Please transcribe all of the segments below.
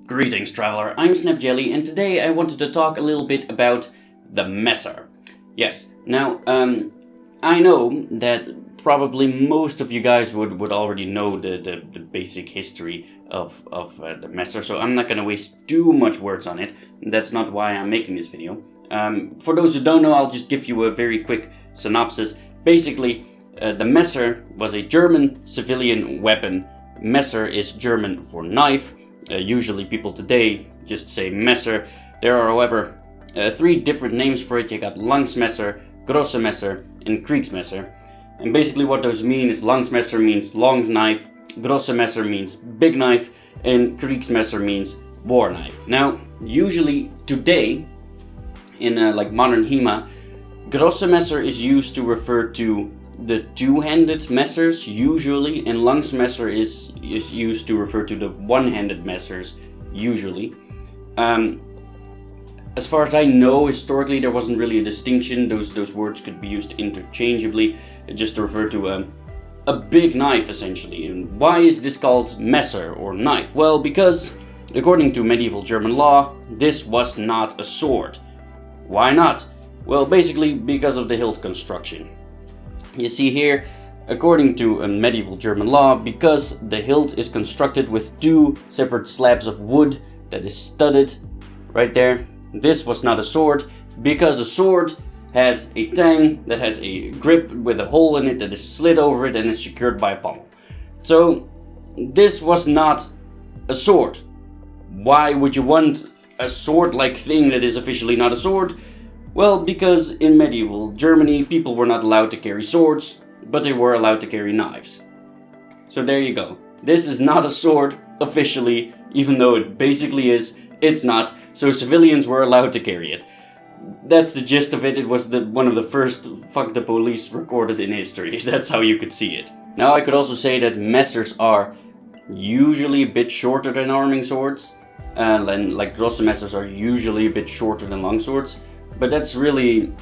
Greetings, traveler. I'm SnapJelly, and today I wanted to talk a little bit about the messer. Yes, now, I know that probably most of you guys would already know the basic history of the messer, so I'm not gonna waste too much words on it. That's not why I'm making this video. For those who don't know, I'll just give you a very quick synopsis. Basically, the messer was a German civilian weapon. Messer is German for knife. Usually people today just say messer. There are, however, three different names for it. You got Langsmesser, grosse messer, and kriegsmesser. And basically what those mean is Langsmesser means long knife, grosse messer means big knife, and kriegsmesser means war knife. Now, usually today, in like modern HEMA, grosse messer is used to refer to the two-handed messers usually, and Langsmesser is used to refer to the one-handed messers usually. As far as I know, historically there wasn't really a distinction. Those words could be used interchangeably, just to refer to a big knife essentially. And why is this called messer or knife? Well, because according to medieval German law, this was not a sword. Why not? Well, basically because of the hilt construction. You see here, according to a medieval German law, because the hilt is constructed with two separate slabs of wood that is studded right there, this was not a sword, because a sword has a tang that has a grip with a hole in it that is slid over it and is secured by a pommel. So this was not a sword. Why would you want a sword-like thing that is officially not a sword? Well, because in medieval Germany, people were not allowed to carry swords, but they were allowed to carry knives. So there you go. This is not a sword, officially, even though it basically is, it's not, so civilians were allowed to carry it. That's the gist of it. It was one of the first fuck the police recorded in history. That's how you could see it. Now, I could also say that messers are usually a bit shorter than arming swords, and like grosse messers are usually a bit shorter than long swords. But that's really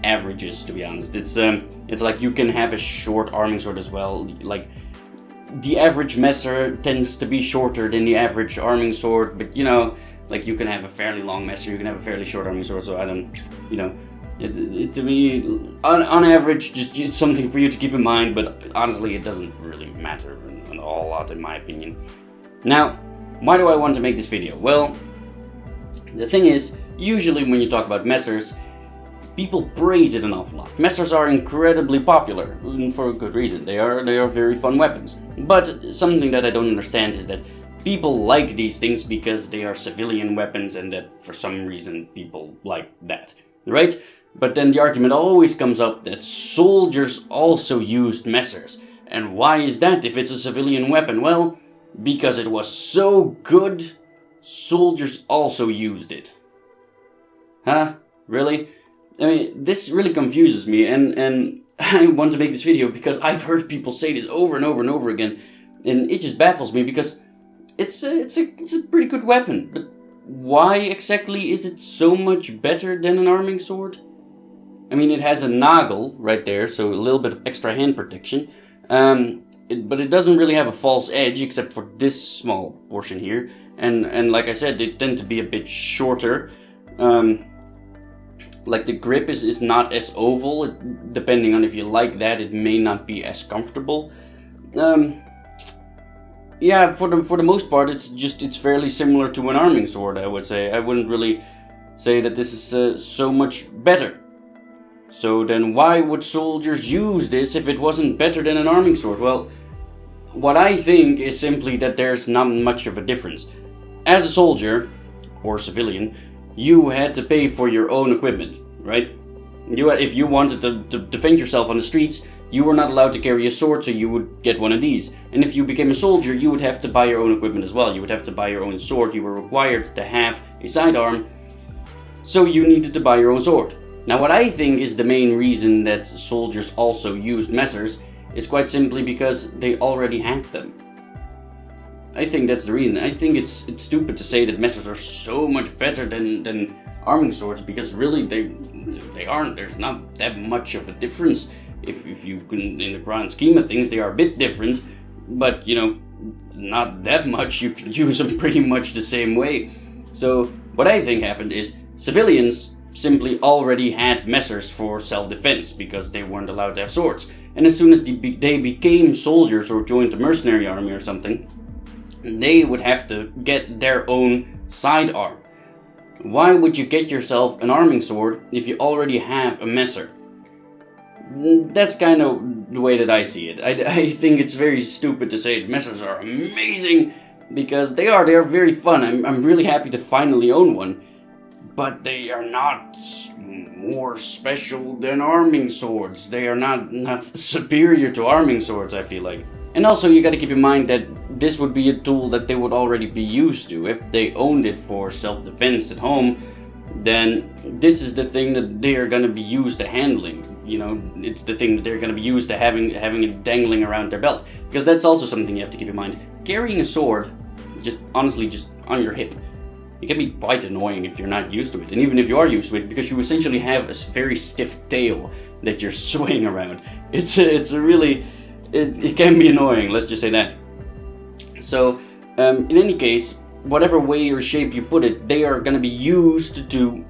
averages, to be honest. It's like you can have a short arming sword as well. Like the average messer tends to be shorter than the average arming sword, but you know, like you can have a fairly long messer, you can have a fairly short arming sword. So I don't, you know, it's to me on average just something for you to keep in mind. But honestly, it doesn't really matter a whole lot in my opinion. Now, why do I want to make this video? Well, the thing is, usually when you talk about messers, people praise it an awful lot. Messers are incredibly popular, for a good reason. They are very fun weapons. But something that I don't understand is that people like these things because they are civilian weapons and that for some reason people like that, right? But then the argument always comes up that soldiers also used messers. And why is that if it's a civilian weapon? Well, because it was so good, soldiers also used it. Huh? Really? I mean, this really confuses me, and I want to make this video because I've heard people say this over and over and over again, and it just baffles me because it's a pretty good weapon. But why exactly is it so much better than an arming sword? I mean, it has a nagel right there, so a little bit of extra hand protection, but it doesn't really have a false edge except for this small portion here, and like I said, they tend to be a bit shorter. Like the grip is not as oval. Depending on if you like that, it may not be as comfortable. Yeah, for the most part, it's fairly similar to an arming sword, I would say. I wouldn't really say that this is so much better. So then why would soldiers use this if it wasn't better than an arming sword? Well, what I think is simply that there's not much of a difference. As a soldier, or civilian, you had to pay for your own equipment, right? If you wanted to defend yourself on the streets, you were not allowed to carry a sword, so you would get one of these. And if you became a soldier, you would have to buy your own equipment as well. You would have to buy your own sword. You were required to have a sidearm, so you needed to buy your own sword. Now, what I think is the main reason that soldiers also used messers is quite simply because they already had them. I think that's the reason. I think it's stupid to say that messers are so much better than arming swords, because really they aren't. There's not that much of a difference. If you can, in the grand scheme of things, they are a bit different, but you know, not that much. You can use them pretty much the same way. So what I think happened is civilians simply already had messers for self-defense because they weren't allowed to have swords. And as soon as they became soldiers or joined the mercenary army or something, they would have to get their own sidearm. Why would you get yourself an arming sword if you already have a messer? That's kind of the way that I see it. I think it's very stupid to say messers are amazing, because they are very fun. I'm really happy to finally own one. But they are not more special than arming swords. They are not superior to arming swords, I feel like. And also you gotta keep in mind that this would be a tool that they would already be used to. If they owned it for self-defense at home, then this is the thing that they are gonna be used to handling. You know, it's the thing that they're gonna be used to having it dangling around their belt. Because that's also something you have to keep in mind. Carrying a sword, honestly just on your hip, it can be quite annoying if you're not used to it. And even if you are used to it, because you essentially have a very stiff tail that you're swaying around. It can be annoying, let's just say that. So, in any case, whatever way or shape you put it, they are going to be used to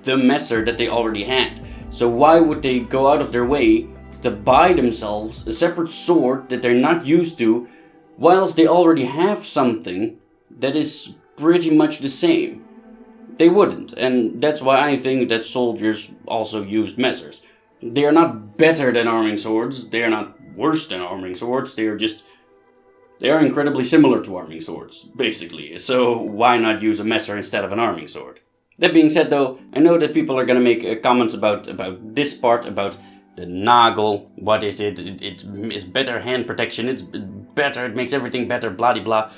the messer that they already had. So why would they go out of their way to buy themselves a separate sword that they're not used to, whilst they already have something that is pretty much the same? They wouldn't, and that's why I think that soldiers also used messers. They are not better than arming swords, they are not worse than arming swords, they are incredibly similar to arming swords, basically. So why not use a messer instead of an arming sword? That being said though, I know that people are gonna make comments about this part, about the nagel. What is it? It's better hand protection, it's better, it makes everything better, blah de blah.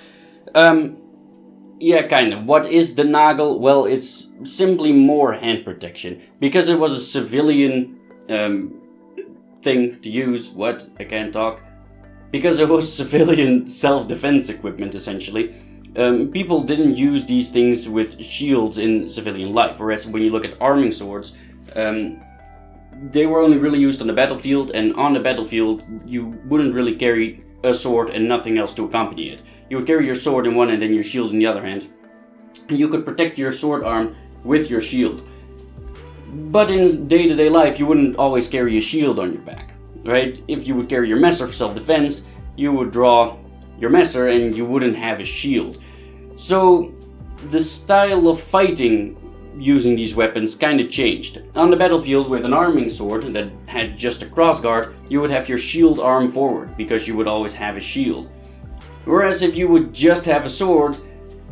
Yeah, kind of. What is the nagel? Well, it's simply more hand protection. Because it was a civilian thing to use. What? I can't talk. Because it was civilian self-defense equipment, essentially. People didn't use these things with shields in civilian life. Whereas when you look at arming swords, they were only really used on the battlefield. And on the battlefield, you wouldn't really carry a sword and nothing else to accompany it. You would carry your sword in one hand and your shield in the other hand. You could protect your sword arm with your shield. But in day-to-day life, you wouldn't always carry a shield on your back, right? If you would carry your messer for self-defense, you would draw your messer and you wouldn't have a shield. So the style of fighting using these weapons kind of changed. On the battlefield with an arming sword that had just a crossguard, you would have your shield arm forward because you would always have a shield. Whereas if you would just have a sword,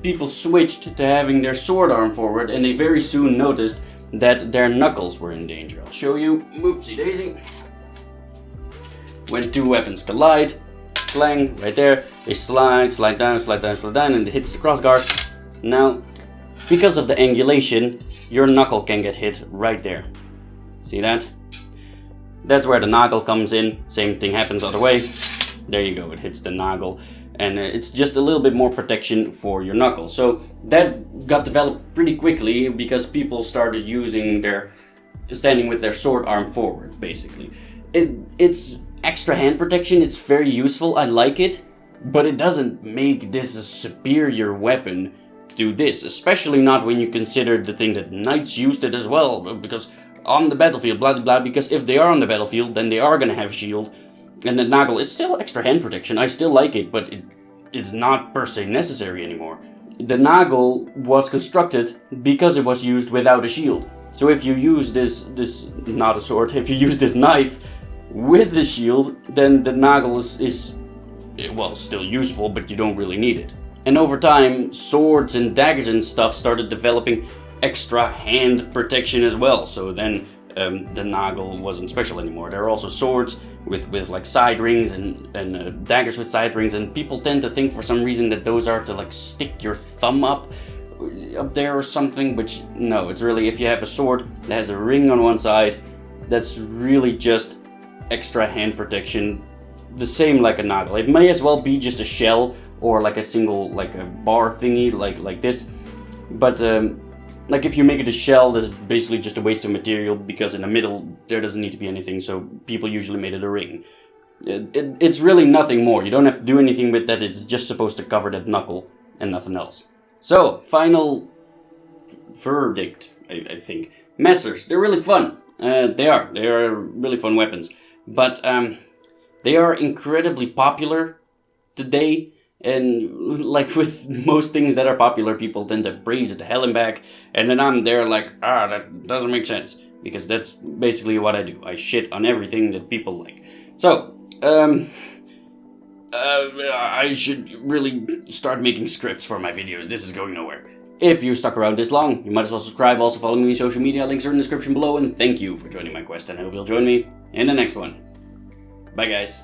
people switched to having their sword arm forward, and they very soon noticed that their knuckles were in danger. I'll show you. Whoopsie daisy. When two weapons collide, clang, right there, they slide down, and it hits the crossguard. Now, because of the angulation, your knuckle can get hit right there. See that? That's where the nagel comes in. Same thing happens other way. There you go, it hits the nagel. And it's just a little bit more protection for your knuckles. So that got developed pretty quickly because people started standing with their sword arm forward, basically. It's extra hand protection, it's very useful, I like it, but it doesn't make this a superior weapon to this, especially not when you consider the thing that knights used it as well, because on the battlefield, blah blah blah, because if they are on the battlefield, then they are gonna have a shield. And the nagel is still extra hand protection. I still like it, but it is not per se necessary anymore. The nagel was constructed because it was used without a shield. So if you use this not a sword, if you use this knife with the shield, then the nagel is well, still useful, but you don't really need it. And over time, swords and daggers and stuff started developing extra hand protection as well. So then the nagel wasn't special anymore. There are also swords with like side rings and daggers with side rings, and people tend to think for some reason that those are to like stick your thumb up there or something, which no, it's really, if you have a sword that has a ring on one side, that's really just extra hand protection, the same like a nagel. It may as well be just a shell or like a single, like a bar thingy like this, but like if you make it a shell, that's basically just a waste of material because in the middle there doesn't need to be anything, so people usually made it a ring. It's really nothing more. You don't have to do anything with that. It's just supposed to cover that knuckle and nothing else. So, final verdict, I think. Messers, they're really fun. They are really fun weapons. But they are incredibly popular today. And like with most things that are popular, people tend to praise it to hell and back. And then I'm there like, that doesn't make sense. Because that's basically what I do. I shit on everything that people like. So, I should really start making scripts for my videos. This is going nowhere. If you stuck around this long, you might as well subscribe. Also follow me on social media. Links are in the description below. And thank you for joining my quest. And I hope you'll join me in the next one. Bye, guys.